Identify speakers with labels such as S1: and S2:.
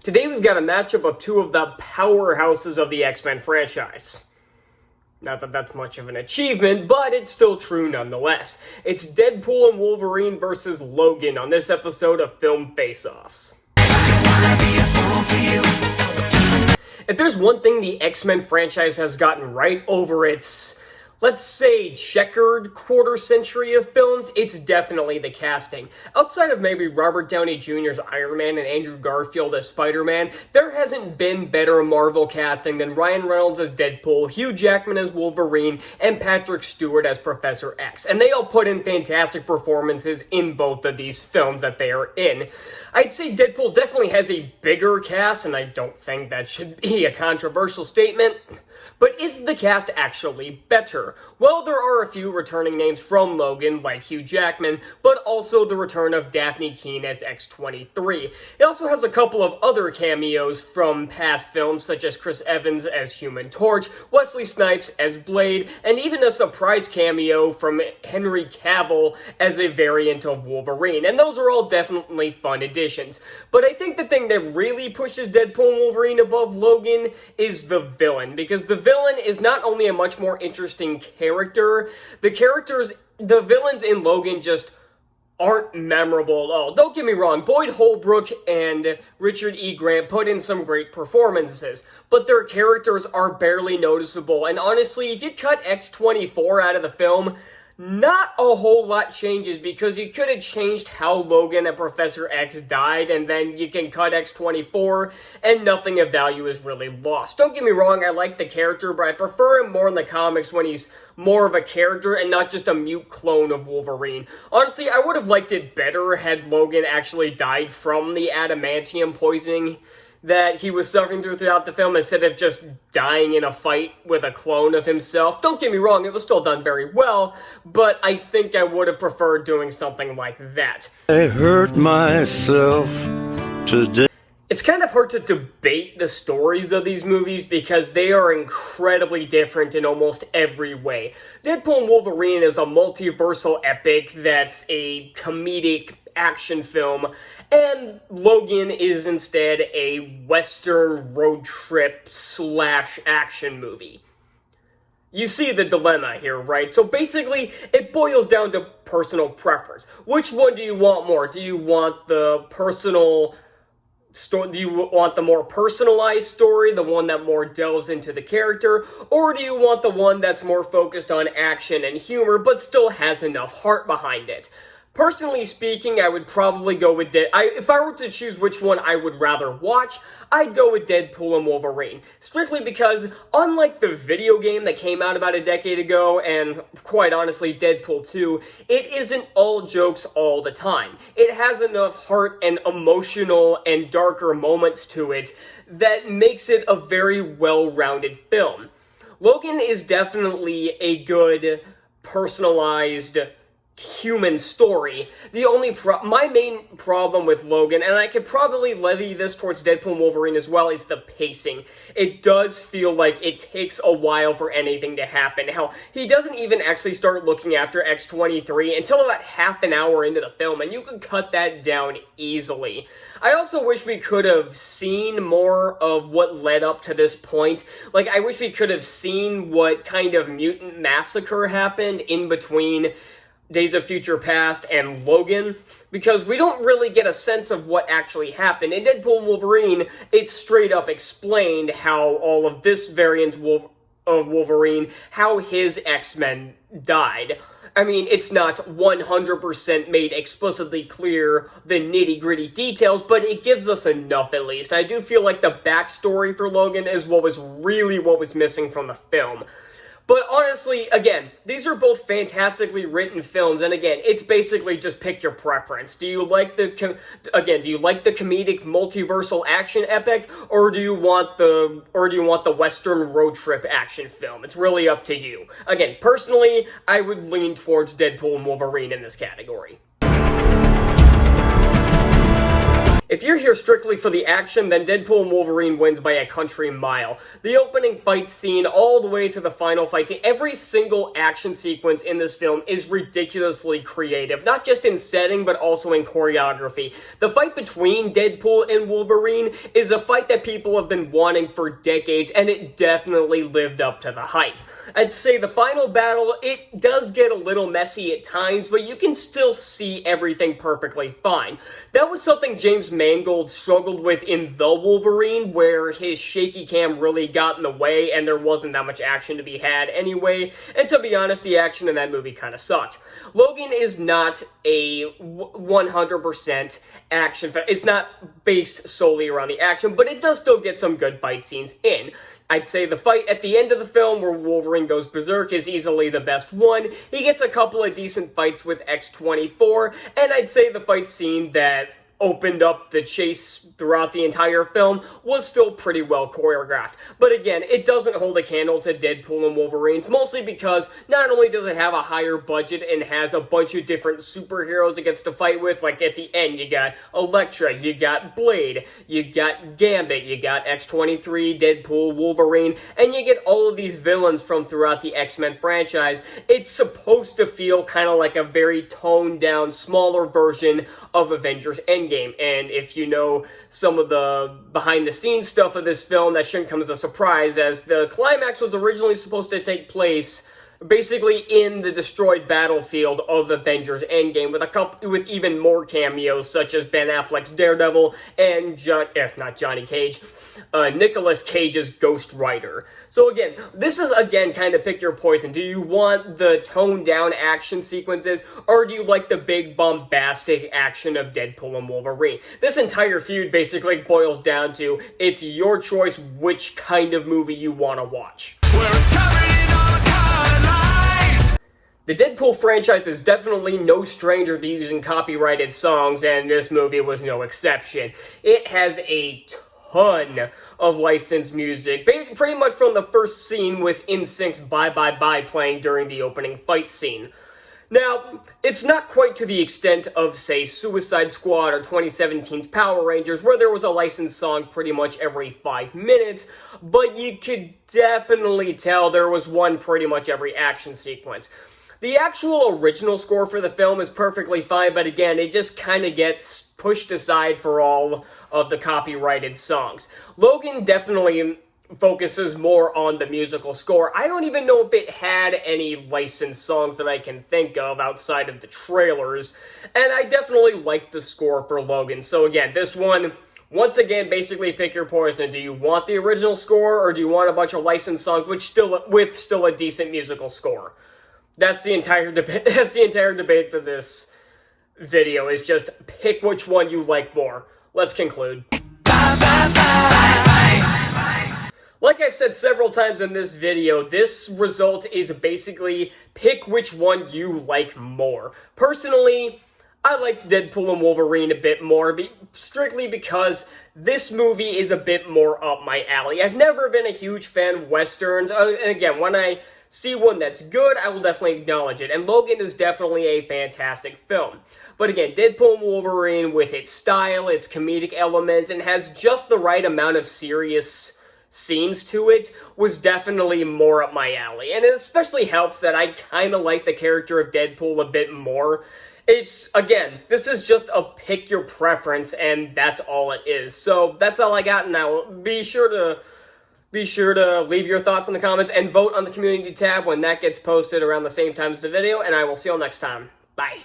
S1: Today we've got a matchup of two of the powerhouses of the X-Men franchise. Not that that's much of an achievement, but it's still true nonetheless. It's Deadpool and Wolverine versus Logan on this episode of Film Face-Offs. If there's one thing the X-Men franchise has gotten right over its, let's say, checkered quarter century of films, it's definitely the casting. Outside of maybe Robert Downey Jr.'s Iron Man and Andrew Garfield as Spider-Man, there hasn't been better Marvel casting than Ryan Reynolds as Deadpool, Hugh Jackman as Wolverine, and Patrick Stewart as Professor X. And they all put in fantastic performances in both of these films that they are in. I'd say Deadpool definitely has a bigger cast, and I don't think that should be a controversial statement. But is the cast actually better? Well, there are a few returning names from Logan, like Hugh Jackman, but also the return of Daphne Keane as X-23. It also has a couple of other cameos from past films, such as Chris Evans as Human Torch, Wesley Snipes as Blade, and even a surprise cameo from Henry Cavill as a variant of Wolverine. And those are all definitely fun additions. But I think the thing that really pushes Deadpool and Wolverine above Logan is the villain, because the villain is not only a much more interesting character, the villains in Logan just aren't memorable at all. Don't get me wrong, Boyd Holbrook and Richard E. Grant put in some great performances, but their characters are barely noticeable, and honestly, if you cut X-24 out of the film, not a whole lot changes, because you could have changed how Logan and Professor X died, and then you can cut X-24, and nothing of value is really lost. Don't get me wrong, I like the character, but I prefer him more in the comics when he's more of a character and not just a mute clone of Wolverine. Honestly, I would have liked it better had Logan actually died from the adamantium poisoning that he was suffering throughout the film, instead of just dying in a fight with a clone of himself. Don't get me wrong, it was still done very well, but I think I would have preferred doing something like that.
S2: I hurt myself today.
S1: It's kind of hard to debate the stories of these movies because they are incredibly different in almost every way. Deadpool and Wolverine is a multiversal epic that's a comedic action film, and Logan is instead a Western road trip / action movie. You see the dilemma here, right? So basically, it boils down to personal preference. Which one do you want more? Do you want the do you want the more personalized story, the one that more delves into the character, or do you want the one that's more focused on action and humor, but still has enough heart behind it? Personally speaking, I would probably go with if I were to choose which one I would rather watch, I'd go with Deadpool and Wolverine. Strictly because, unlike the video game that came out about a decade ago, and quite honestly, Deadpool 2, it isn't all jokes all the time. It has enough heart and emotional and darker moments to it that makes it a very well-rounded film. Logan is definitely a good, personalized human story. My main problem with Logan, and I could probably levy this towards Deadpool and Wolverine as well, is the pacing. It does feel like it takes a while for anything to happen. Hell, he doesn't even actually start looking after X-23 until about half an hour into the film, and you can cut that down easily. I also wish we could have seen more of what led up to this point. Like, I wish we could have seen what kind of mutant massacre happened in between Days of Future Past and Logan, because we don't really get a sense of what actually happened. In Deadpool and Wolverine, it's straight up explained how all of this variant of Wolverine, how his X-Men died. I mean, it's not 100% made explicitly clear the nitty-gritty details, but it gives us enough at least. I do feel like the backstory for Logan is what was missing from the film. But honestly, again, these are both fantastically written films, and again, it's basically just pick your preference. Do you like the comedic multiversal action epic, or do you want the Western road trip action film? It's really up to you. Again, personally, I would lean towards Deadpool and Wolverine in this category. If you're here strictly for the action, then Deadpool and Wolverine wins by a country mile. The opening fight scene all the way to the final fight scene, every single action sequence in this film is ridiculously creative, not just in setting, but also in choreography. The fight between Deadpool and Wolverine is a fight that people have been wanting for decades, and it definitely lived up to the hype. I'd say the final battle, it does get a little messy at times, but you can still see everything perfectly fine. That was something James Mangold struggled with in The Wolverine, where his shaky cam really got in the way and there wasn't that much action to be had anyway, and to be honest, the action in that movie kind of sucked. Logan is not a 100% action film. It's not based solely around the action, but it does still get some good fight scenes in. I'd say the fight at the end of the film where Wolverine goes berserk is easily the best one. He gets a couple of decent fights with X-24, and I'd say the fight scene that opened up the chase throughout the entire film was still pretty well choreographed. But again, it doesn't hold a candle to Deadpool and Wolverine's, mostly because not only does it have a higher budget and has a bunch of different superheroes it gets to fight with, like at the end you got Elektra, you got Blade, you got Gambit, you got X-23, Deadpool, Wolverine, and you get all of these villains from throughout the X-Men franchise. It's supposed to feel kind of like a very toned down, smaller version of Avengers Endgame. And if you know some of the behind-the-scenes stuff of this film, that shouldn't come as a surprise, as the climax was originally supposed to take place basically in the destroyed battlefield of Avengers Endgame, with even more cameos such as Ben Affleck's Daredevil and Nicolas Cage's Ghost Rider. So again, this is kind of pick your poison. Do you want the toned down action sequences, or do you like the big bombastic action of Deadpool and Wolverine? This entire feud basically boils down to it's your choice which kind of movie you want to watch. The Deadpool franchise is definitely no stranger to using copyrighted songs, and this movie was no exception. It has a ton of licensed music, pretty much from the first scene with NSYNC's Bye Bye Bye playing during the opening fight scene. Now, it's not quite to the extent of, say, Suicide Squad or 2017's Power Rangers, where there was a licensed song pretty much every 5 minutes, but you could definitely tell there was one pretty much every action sequence. The actual original score for the film is perfectly fine, but again, it just kind of gets pushed aside for all of the copyrighted songs. Logan definitely focuses more on the musical score. I don't even know if it had any licensed songs that I can think of outside of the trailers, and I definitely like the score for Logan. So again, this one, once again, basically pick your poison. Do you want the original score, or do you want a bunch of licensed songs with still a decent musical score? That's the entire debate. That's the entire debate for this video, is just pick which one you like more. Let's conclude. Like I've said several times in this video, this result is basically pick which one you like more. Personally, I like Deadpool and Wolverine a bit more, strictly because this movie is a bit more up my alley. I've never been a huge fan of Westerns, and again, when I see one that's good, I will definitely acknowledge it, and Logan is definitely a fantastic film. But again, Deadpool and Wolverine, with its style, its comedic elements, and has just the right amount of serious scenes to it, was definitely more up my alley. And it especially helps that I kind of like the character of Deadpool a bit more. It's, again, this is just a pick your preference, and that's all it is. So that's all I got now. Be sure to leave your thoughts in the comments and vote on the community tab when that gets posted around the same time as the video, and I will see you all next time. Bye.